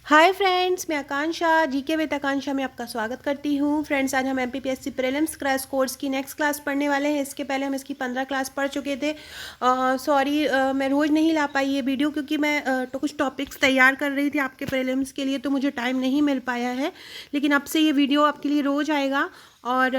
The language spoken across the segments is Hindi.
हाय फ्रेंड्स, मैं आकांक्षा जीके विद आकांक्षा में आपका स्वागत करती हूँ। फ्रेंड्स, आज हम एमपीपीएससी प्रीलिम्स क्रैश कोर्स की नेक्स्ट क्लास पढ़ने वाले हैं। इसके पहले हम इसकी 15 क्लास पढ़ चुके थे। सॉरी, मैं रोज़ नहीं ला पाई ये वीडियो क्योंकि मैं तो कुछ टॉपिक्स तैयार कर रही थी आपके प्रीलिम्स के लिए, तो मुझे टाइम नहीं मिल पाया है। लेकिन अब से ये वीडियो आपके लिए रोज़ आएगा। और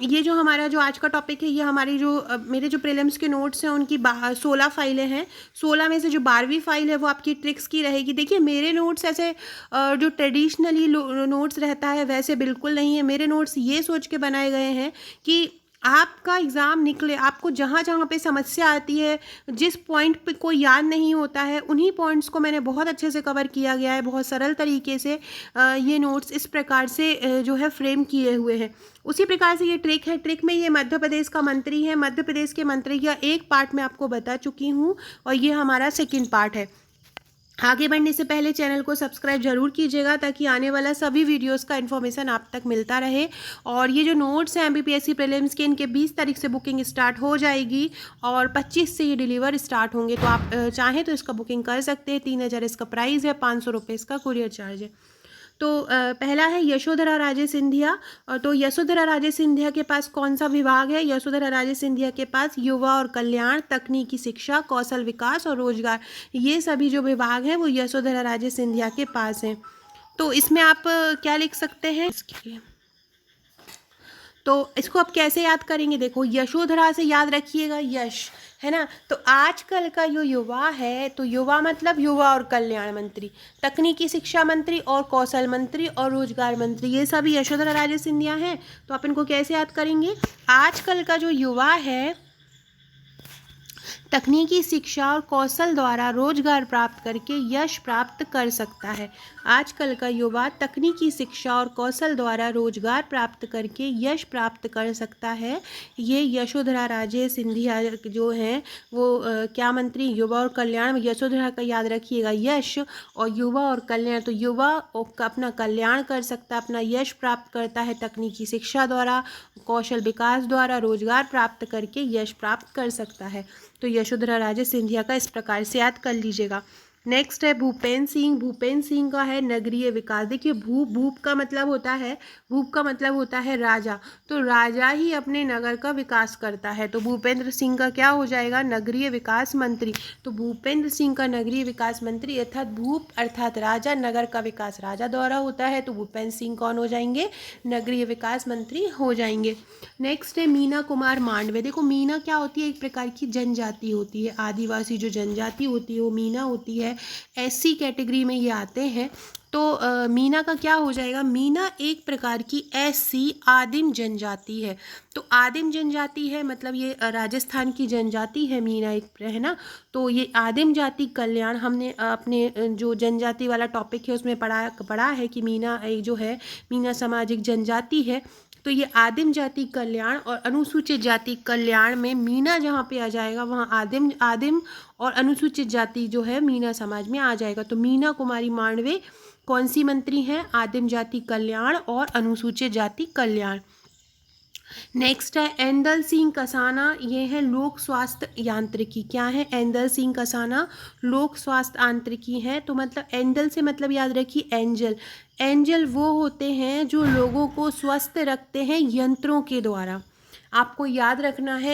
ये जो हमारा जो आज का टॉपिक है, ये हमारी जो मेरे जो प्रीलिम्स के नोट्स हैं उनकी 16 फाइलें हैं। 16 में से जो 12वीं फाइल है वो आपकी ट्रिक्स की रहेगी। देखिए, मेरे नोट्स ऐसे जो ट्रेडिशनली नोट्स रहता है वैसे बिल्कुल नहीं है। मेरे नोट्स ये सोच के बनाए गए हैं कि आपका एग्ज़ाम निकले, आपको जहाँ जहाँ पे समस्या आती है, जिस पॉइंट पे कोई याद नहीं होता है, उन्हीं पॉइंट्स को मैंने बहुत अच्छे से कवर किया गया है। बहुत सरल तरीके से ये नोट्स इस प्रकार से जो है फ्रेम किए हुए हैं। उसी प्रकार से ये ट्रिक है। ट्रिक में ये मध्य प्रदेश का मंत्री है। मध्य प्रदेश के मंत्री का एक पार्ट मैं आपको बता चुकी हूँ और ये हमारा सेकेंड पार्ट है। आगे बढ़ने से पहले चैनल को सब्सक्राइब जरूर कीजिएगा ताकि आने वाला सभी वीडियोस का इन्फॉर्मेशन आप तक मिलता रहे। और ये जो नोट्स हैं एमपीपीएससी प्रीलिम्स के, इनके 20 तारीख से बुकिंग स्टार्ट हो जाएगी और 25 से ये डिलीवर स्टार्ट होंगे। तो आप चाहें तो इसका बुकिंग कर सकते हैं। 3000 इसका प्राइस है, 500 रुपये इसका कुरियर चार्ज है। तो पहला है यशोधरा राजे सिंधिया। तो यशोधरा राजे सिंधिया के पास कौन सा विभाग है? यशोधरा राजे सिंधिया के पास युवा और कल्याण, तकनीकी शिक्षा, कौशल विकास और रोजगार, ये सभी जो विभाग हैं वो यशोधरा राजे सिंधिया के पास हैं। तो इसमें आप क्या लिख सकते हैं इसके लिए? तो इसको आप कैसे याद करेंगे? देखो, यशोधरा से याद रखिएगा यश, है ना। तो आजकल का जो युवा है, तो युवा मतलब युवा और कल्याण मंत्री, तकनीकी शिक्षा मंत्री और कौशल मंत्री और रोजगार मंत्री, ये सभी यशोधरा राजे सिंधिया हैं। तो आप इनको कैसे याद करेंगे? आजकल का जो युवा है तकनीकी शिक्षा और कौशल द्वारा रोजगार प्राप्त करके यश प्राप्त कर सकता है। आजकल का युवा तकनीकी शिक्षा और कौशल द्वारा रोजगार प्राप्त करके यश प्राप्त कर सकता है। ये यशोधरा राजे सिंधिया जो हैं वो क्या मंत्री? युवा और कल्याण। यशोधरा का याद रखिएगा यश, और युवा और कल्याण। तो युवा अपना कल्याण कर सकता है, अपना यश प्राप्त करता है तकनीकी शिक्षा द्वारा, कौशल विकास द्वारा, रोजगार प्राप्त करके यश प्राप्त कर सकता है। तो यशोधरा राजे सिंधिया का इस प्रकार से याद कर लीजिएगा। नेक्स्ट है भूपेंद्र सिंह। भूपेंद्र सिंह का है नगरीय विकास। देखिए, भूप का मतलब होता है, भूप का मतलब होता है राजा। तो राजा ही अपने नगर का विकास करता है। तो भूपेंद्र सिंह का क्या हो जाएगा? नगरीय विकास मंत्री। तो भूपेंद्र सिंह का नगरीय विकास मंत्री, अर्थात भूप अर्थात राजा, नगर का विकास राजा द्वारा होता है। तो भूपेंद्र सिंह कौन हो जाएंगे? नगरीय विकास मंत्री हो जाएंगे। नेक्स्ट है मीना कुमार मांडवे। देखो, मीना क्या होती है? एक प्रकार की जनजाति होती है। आदिवासी जो जनजाति होती है वो मीना होती है। एससी कैटेगरी में ये आते हैं। तो मीना का क्या हो जाएगा? मीना एक प्रकार की एससी आदिम जनजाति है। तो आदिम जनजाति है मतलब ये राजस्थान की जनजाति है मीना, एक, है ना। तो ये आदिम जाति कल्याण, हमने अपने जो जनजाति वाला टॉपिक है उसमें पढ़ा है कि मीना जो है, मीना समाज एक जनजाति है। तो ये आदिम जाति कल्याण और अनुसूचित जाति कल्याण में मीना जहाँ पे आ जाएगा वहाँ आदिम आदिम और अनुसूचित जाति जो है मीना समाज में आ जाएगा। तो मीना कुमारी मांडवे कौन सी मंत्री हैं? आदिम जाति कल्याण और अनुसूचित जाति कल्याण। नेक्स्ट है एंदल सिंह कसाना। ये है लोक स्वास्थ्य यांत्रिकी। क्या है? एंदल सिंह कसाना लोक स्वास्थ्य यांत्रिकी है। तो मतलब एंडल से मतलब याद रखिए एंजल। एंजल वो होते हैं जो लोगों को स्वस्थ रखते हैं यंत्रों के द्वारा। आपको याद रखना है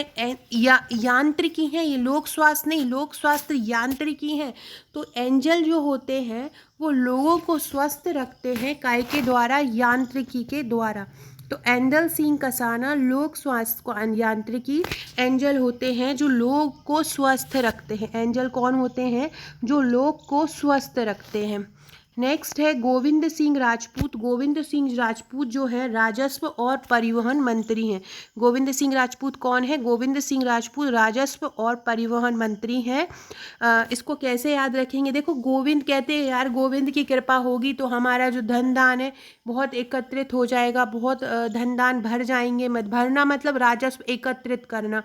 यांत्रिकी है ये, लोक स्वास्थ्य नहीं, लोक स्वास्थ्य यांत्रिकी है। तो एंजल जो होते हैं वो लोगों को स्वस्थ रखते हैं काय के द्वारा? यांत्रिकी के द्वारा। तो एंदल सिंह कसाना लोक स्वास्थ्य को यांत्रिकी। एंजल होते हैं जो लोग को स्वस्थ रखते हैं। एंजल कौन होते हैं? जो लोग को स्वस्थ रखते हैं। नेक्स्ट है गोविंद सिंह राजपूत। गोविंद सिंह राजपूत जो है राजस्व और परिवहन मंत्री हैं। गोविंद सिंह राजपूत कौन है? गोविंद सिंह राजपूत राजस्व और परिवहन मंत्री हैं। इसको कैसे याद रखेंगे? देखो, गोविंद कहते हैं यार गोविंद की कृपा होगी तो हमारा जो धन दान है बहुत एकत्रित हो जाएगा, बहुत धन दान भर जाएंगे। मत भरना मतलब राजस्व एकत्रित करना।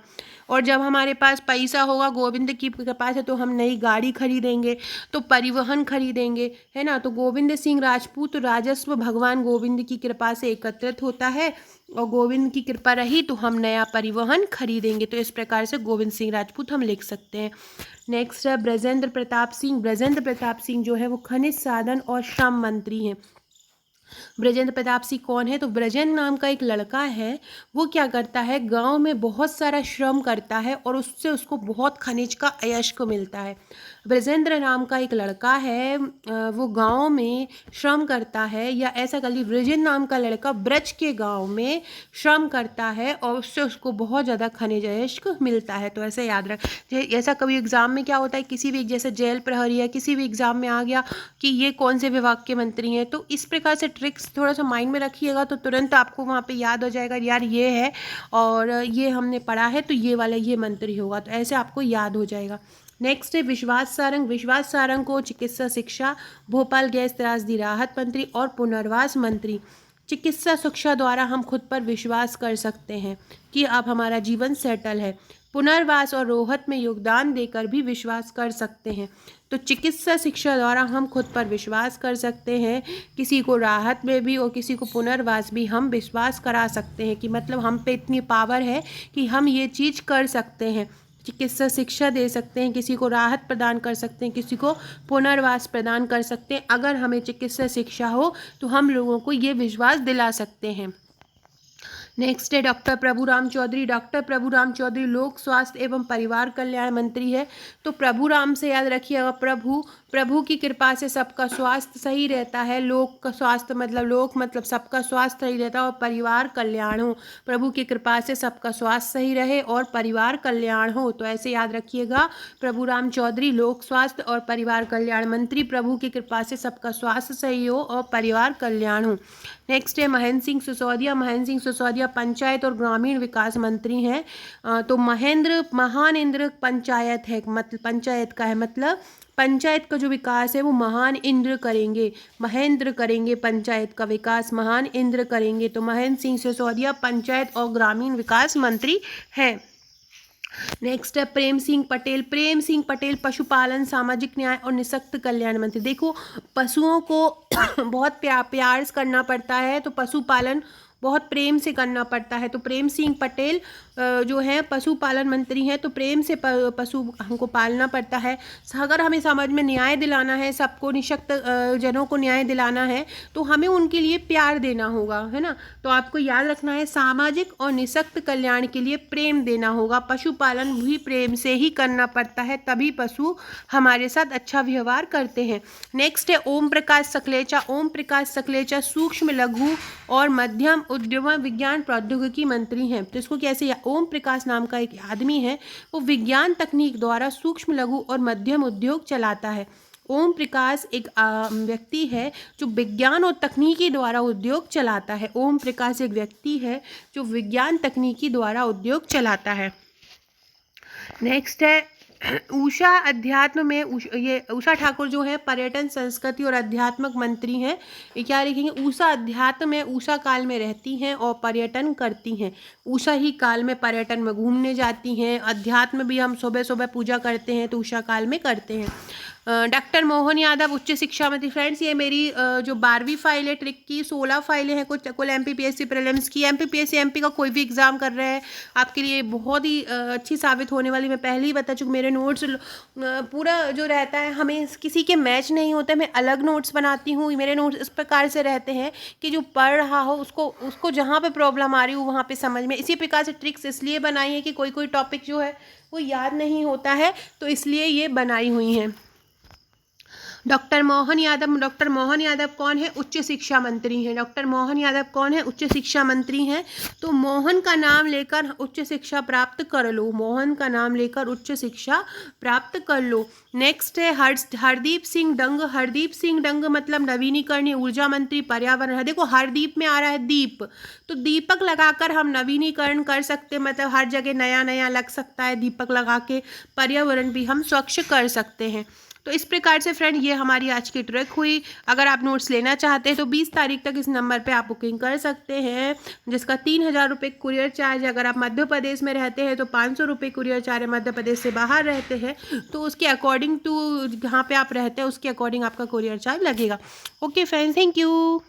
और जब हमारे पास पैसा होगा गोविंद की कृपा से तो हम नई गाड़ी खरीदेंगे, तो परिवहन खरीदेंगे, है ना। ना, तो गोविंद सिंह राजपूत राजस्व भगवान गोविंद की कृपा से एकत्रित होता है और गोविंद की कृपा रही तो हम नया परिवहन खरीदेंगे। तो इस प्रकार से गोविंद सिंह राजपूत हम लिख सकते हैं। नेक्स्ट है ब्रजेंद्र प्रताप सिंह। ब्रजेंद्र प्रताप सिंह जो है वो खनिज साधन और श्रम मंत्री हैं। ब्रजेंद्र प्रताप सिंह कौन है? तो ब्रजेंद्र नाम का एक लड़का है, वो क्या करता है, गांव में बहुत सारा श्रम करता है और उससे उसको बहुत खनिज का अयस्क मिलता है। ब्रजेंद्र नाम का एक लड़का है, वो गांव में श्रम करता है, या ऐसा कर ली, ब्रजेंद्र नाम का लड़का ब्रज के गांव में श्रम करता है और उससे उसको बहुत ज़्यादा खनिज अयस्क मिलता है। तो ऐसे याद रख, ऐसा कभी एग्जाम में क्या होता है, किसी भी जैसे जेल प्रहरी या किसी भी एग्जाम में आ गया कि ये कौन से विभाग के मंत्री हैं, तो इस प्रकार से ट्रिक्स थोड़ा सा माइंड में रखिएगा तो तुरंत आपको वहाँ पे याद हो जाएगा, यार ये है और ये हमने पढ़ा है तो ये वाला ये मंत्री होगा, तो ऐसे आपको याद हो जाएगा। नेक्स्ट है विश्वास सारंग। विश्वास सारंग को चिकित्सा शिक्षा, भोपाल गैस त्रासदी राहत मंत्री और पुनर्वास मंत्री। चिकित्सा शिक्षा द्वारा हम खुद पर विश्वास कर सकते हैं कि अब हमारा जीवन सेटल है। पुनर्वास और रोहत में योगदान देकर भी विश्वास कर सकते हैं। तो चिकित्सा शिक्षा द्वारा हम खुद पर विश्वास कर सकते हैं, किसी को राहत में भी और किसी को पुनर्वास भी हम विश्वास करा सकते हैं कि मतलब हम पे इतनी पावर है कि हम ये चीज़ कर सकते हैं। चिकित्सा शिक्षा दे सकते हैं, किसी को राहत प्रदान कर सकते हैं, किसी को पुनर्वास प्रदान कर सकते हैं। अगर हमें चिकित्सा शिक्षा हो तो हम लोगों को ये विश्वास दिला सकते हैं। नेक्स्ट है डॉक्टर प्रभुराम चौधरी। डॉक्टर प्रभुराम चौधरी लोक स्वास्थ्य एवं परिवार कल्याण मंत्री है। तो प्रभुराम से याद रखिएगा, प्रभु की कृपा से सबका स्वास्थ्य सही रहता है। लोक का स्वास्थ्य मतलब लोक मतलब सबका स्वास्थ्य सही रहता है और परिवार कल्याण हो। प्रभु की कृपा से सबका स्वास्थ्य सही रहे और परिवार कल्याण हो। तो ऐसे याद रखिएगा, प्रभुराम चौधरी लोक स्वास्थ्य और परिवार कल्याण मंत्री, प्रभु की कृपा से सबका स्वास्थ्य सही हो और परिवार कल्याण हो। नेक्स्ट है महेंद्र सिंह सिसोदिया। महेंद्र सिंह सिसोदिया पंचायत और ग्रामीण विकास मंत्री हैं। तो महान इंद्र पंचायत है, मतलब पंचायत का है, मतलब पंचायत का जो विकास है वो महान इंद्र करेंगे, महेंद्र करेंगे, पंचायत का विकास महान इंद्र करेंगे। तो महेंद्र सिंह सिसोदिया पंचायत और ग्रामीण विकास मंत्री हैं। नेक्स्ट है प्रेम सिंह पटेल। प्रेम सिंह पटेल पशुपालन, सामाजिक न्याय और निःशक्त कल्याण मंत्री। देखो, पशुओं को बहुत प्यार से करना पड़ता है, तो पशुपालन बहुत प्रेम से करना पड़ता है। तो प्रेम सिंह पटेल जो है पशुपालन मंत्री हैं, तो प्रेम से पशु हमको पालना पड़ता है। अगर हमें समाज में न्याय दिलाना है, सबको निःशक्त जनों को न्याय दिलाना है, तो हमें उनके लिए प्यार देना होगा, है ना। तो आपको याद रखना है, सामाजिक और निःशक्त कल्याण के लिए प्रेम देना होगा। पशुपालन भी प्रेम से ही करना पड़ता है, तभी पशु हमारे साथ अच्छा व्यवहार करते हैं। नेक्स्ट है ओम प्रकाश सकलेचा। ओम प्रकाश सकलेचा सूक्ष्म लघु और मध्यम उद्यम विज्ञान प्रौद्योगिकी मंत्री हैं। तो इसको कैसे, ओम प्रकाश नाम का एक आदमी है, वो विज्ञान तकनीक द्वारा सूक्ष्म लघु और मध्यम उद्योग चलाता है। ओम प्रकाश एक व्यक्ति है जो विज्ञान और तकनीकी द्वारा उद्योग चलाता है। ओम प्रकाश एक व्यक्ति है जो विज्ञान तकनीकी द्वारा उद्योग चलाता है। नेक्स्ट है उषा अध्यात्म में ये उषा ठाकुर जो है पर्यटन संस्कृति और अध्यात्मक मंत्री हैं। ये क्या लिखेंगे, उषा अध्यात्म में उषा काल में रहती हैं और पर्यटन करती हैं। उषा ही काल में पर्यटन में घूमने जाती हैं। अध्यात्म भी हम सुबह सुबह पूजा करते हैं तो उषा काल में करते हैं। डॉक्टर मोहन यादव उच्च शिक्षा मंत्री। फ्रेंड्स, ये मेरी जो 12वीं फाइल है ट्रिक की, 16 फाइलें हैं कुल MPPSC प्रीलिम्स की। MPPSC MP का कोई भी एग्जाम कर रहे हैं, आपके लिए बहुत ही अच्छी साबित होने वाली। मैं पहले ही बता चुकी, मेरे नोट्स पूरा जो रहता है, हमें किसी के मैच नहीं होते, मैं अलग नोट्स बनाती हूँ। मेरे नोट्स इस प्रकार से रहते हैं कि जो पढ़ रहा हो उसको जहाँ पे प्रॉब्लम आ रही हो वहाँ पे समझ में। इसी प्रकार से ट्रिक्स इसलिए बनाई है कि कोई टॉपिक जो है वो याद नहीं होता है, तो इसलिए ये बनाई हुई हैं। डॉक्टर मोहन यादव। डॉक्टर मोहन यादव कौन है? उच्च शिक्षा मंत्री हैं। डॉक्टर मोहन यादव कौन है? उच्च शिक्षा मंत्री हैं। तो मोहन का नाम लेकर उच्च शिक्षा प्राप्त कर लो। मोहन का नाम लेकर उच्च शिक्षा प्राप्त कर लो। नेक्स्ट है हरदीप सिंह डंग। हरदीप सिंह डंग मतलब नवीनीकरणीय ऊर्जा मंत्री, पर्यावरण। देखो, हरदीप में आ रहा है दीप, तो दीपक लगाकर हम नवीनीकरण कर सकते हैं, मतलब हर जगह नया नया लग सकता है दीपक लगा के। पर्यावरण भी हम स्वच्छ कर सकते हैं। तो इस प्रकार से फ्रेंड ये हमारी आज की ट्रिक हुई। अगर आप नोट्स लेना चाहते हैं तो 20 तारीख तक इस नंबर पे आप बुकिंग कर सकते हैं, जिसका 3000 रुपये कुरियर चार्ज। अगर आप मध्य प्रदेश में रहते हैं तो 500 रुपये कुरियर चार्ज है, मध्य प्रदेश से बाहर रहते हैं तो उसके अकॉर्डिंग टू जहाँ पे आप रहते हैं उसके अकॉर्डिंग आपका कुरियर चार्ज लगेगा। Okay friends, thank you.